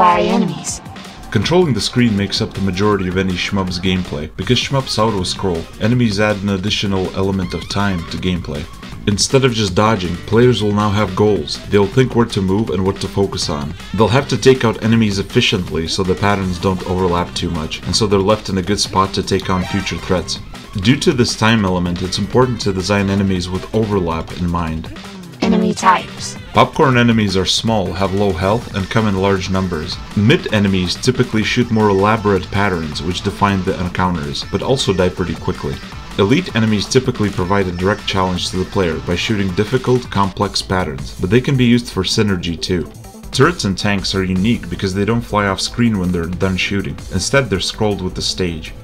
fly enemies. Controlling the screen makes up the majority of any SHMUP's gameplay. Because SHMUPs auto-scroll, enemies add an additional element of time to gameplay. Instead of just dodging, players will now have goals. They'll think where to move and what to focus on. They'll have to take out enemies efficiently so the patterns don't overlap too much, and so they're left in a good spot to take on future threats. Due to this time element, it's important to design enemies with overlap in mind. Enemy types. Popcorn enemies are small, have low health, and come in large numbers. Mid enemies typically shoot more elaborate patterns which define the encounters, but also die pretty quickly. Elite enemies typically provide a direct challenge to the player by shooting difficult, complex patterns, but they can be used for synergy too. Turrets and tanks are unique because they don't fly off screen when they're done shooting. Instead, they're scrolled with the stage.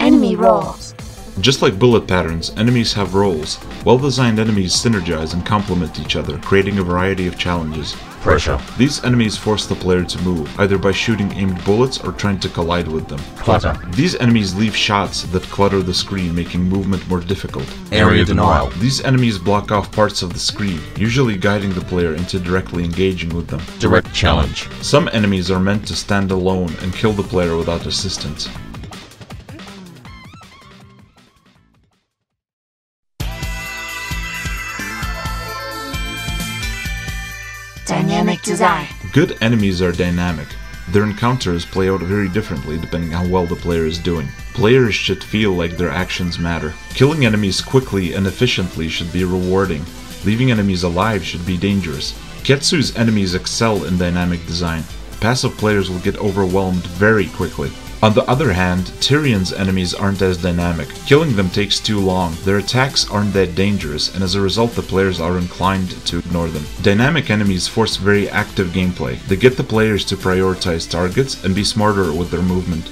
Enemy roles. Just like bullet patterns, enemies have roles. Well-designed enemies synergize and complement each other, creating a variety of challenges. Pressure. These enemies force the player to move, either by shooting aimed bullets or trying to collide with them. Clutter. These enemies leave shots that clutter the screen, making movement more difficult. Area denial. These enemies block off parts of the screen, usually guiding the player into directly engaging with them. Direct challenge. Some enemies are meant to stand alone and kill the player without assistance. Dynamic design. Good enemies are dynamic. Their encounters play out very differently depending on how well the player is doing. Players should feel like their actions matter. Killing enemies quickly and efficiently should be rewarding. Leaving enemies alive should be dangerous. Ketsu's enemies excel in dynamic design. Passive players will get overwhelmed very quickly. On the other hand, Tyrion's enemies aren't as dynamic. Killing them takes too long, their attacks aren't that dangerous, and as a result the players are inclined to ignore them. Dynamic enemies force very active gameplay. They get the players to prioritize targets and be smarter with their movement.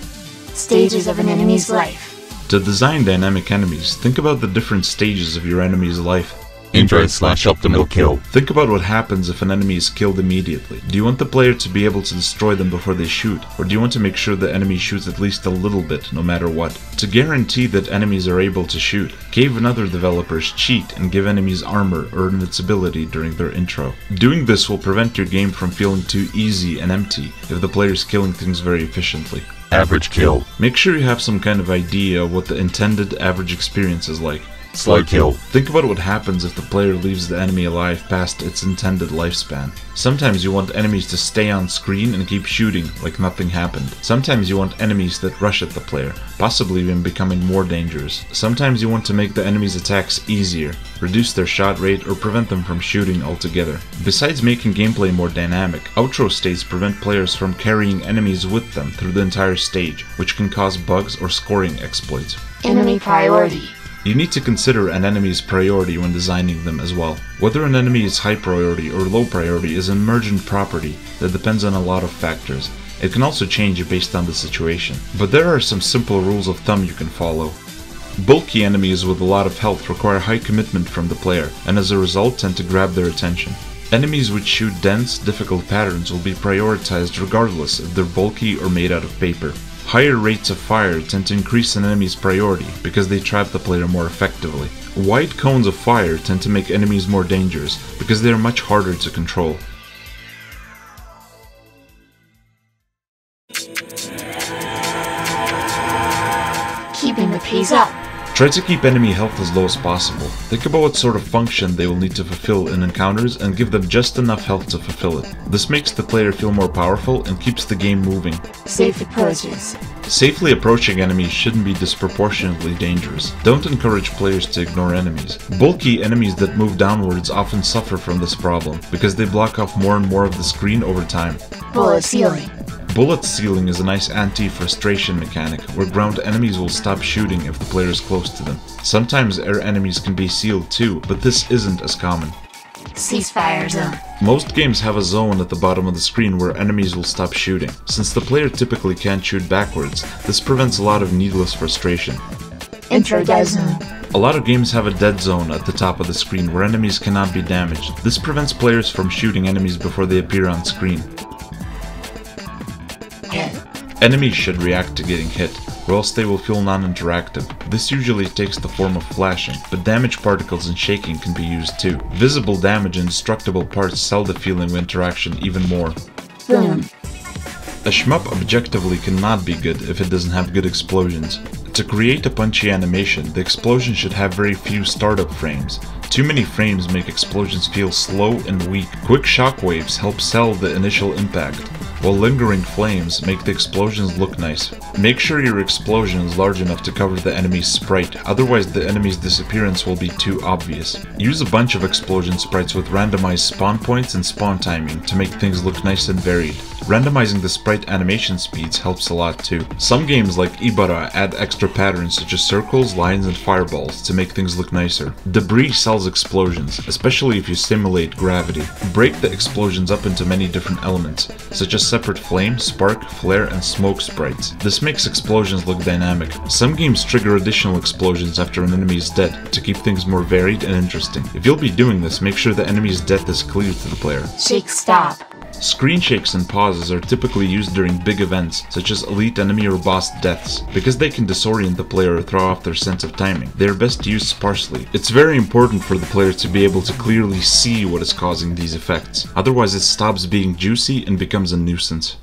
Stages of an enemy's life. To design dynamic enemies, think about the different stages of your enemy's life. Intro/optimal kill. Think about what happens if an enemy is killed immediately. Do you want the player to be able to destroy them before they shoot, or do you want to make sure the enemy shoots at least a little bit, no matter what? To guarantee that enemies are able to shoot, Cave and other developers cheat and give enemies armor or invincibility during their intro. Doing this will prevent your game from feeling too easy and empty if the player is killing things very efficiently. Average kill. Make sure you have some kind of idea of what the intended average experience is like. Slow kill. Think about what happens if the player leaves the enemy alive past its intended lifespan. Sometimes you want enemies to stay on screen and keep shooting like nothing happened. Sometimes you want enemies that rush at the player, possibly even becoming more dangerous. Sometimes you want to make the enemy's attacks easier, reduce their shot rate, or prevent them from shooting altogether. Besides making gameplay more dynamic, outro states prevent players from carrying enemies with them through the entire stage, which can cause bugs or scoring exploits. Enemy priority. You need to consider an enemy's priority when designing them as well. Whether an enemy is high priority or low priority is an emergent property that depends on a lot of factors. It can also change based on the situation. But there are some simple rules of thumb you can follow. Bulky enemies with a lot of health require high commitment from the player, and as a result tend to grab their attention. Enemies which shoot dense, difficult patterns will be prioritized regardless if they're bulky or made out of paper. Higher rates of fire tend to increase an enemy's priority because they trap the player more effectively. Wide cones of fire tend to make enemies more dangerous because they are much harder to control. Keeping the pace up. Try to keep enemy health as low as possible. Think about what sort of function they will need to fulfill in encounters and give them just enough health to fulfill it. This makes the player feel more powerful and keeps the game moving. Safe approaches. Safely approaching enemies shouldn't be disproportionately dangerous. Don't encourage players to ignore enemies. Bulky enemies that move downwards often suffer from this problem because they block off more and more of the screen over time. Bullet ceiling. Bullet sealing is a nice anti-frustration mechanic, where ground enemies will stop shooting if the player is close to them. Sometimes air enemies can be sealed too, but this isn't as common. Ceasefire zone. Most games have a zone at the bottom of the screen where enemies will stop shooting. Since the player typically can't shoot backwards, this prevents a lot of needless frustration. Intro dead zone. A lot of games have a dead zone at the top of the screen where enemies cannot be damaged. This prevents players from shooting enemies before they appear on screen. Hit. Enemies should react to getting hit, or else they will feel non-interactive. This usually takes the form of flashing, but damage particles and shaking can be used too. Visible damage and destructible parts sell the feeling of interaction even more. Boom. A SHMUP objectively cannot be good if it doesn't have good explosions. To create a punchy animation, the explosion should have very few startup frames. Too many frames make explosions feel slow and weak. Quick shockwaves help sell the initial impact, while lingering flames make the explosions look nice. Make sure your explosion is large enough to cover the enemy's sprite, otherwise the enemy's disappearance will be too obvious. Use a bunch of explosion sprites with randomized spawn points and spawn timing to make things look nice and varied. Randomizing the sprite animation speeds helps a lot too. Some games like Ibarra add extra patterns such as circles, lines, and fireballs to make things look nicer. Debris sells explosions, especially if you simulate gravity. Break the explosions up into many different elements, such as separate flame, spark, flare, and smoke sprites. This makes explosions look dynamic. Some games trigger additional explosions after an enemy is dead to keep things more varied and interesting. If you'll be doing this, make sure the enemy's death is clear to the player. Shake stop. Screen shakes and pauses are typically used during big events, such as elite enemy or boss deaths, because they can disorient the player or throw off their sense of timing. They are best used sparsely. It's very important for the player to be able to clearly see what is causing these effects, otherwise it stops being juicy and becomes a nuisance.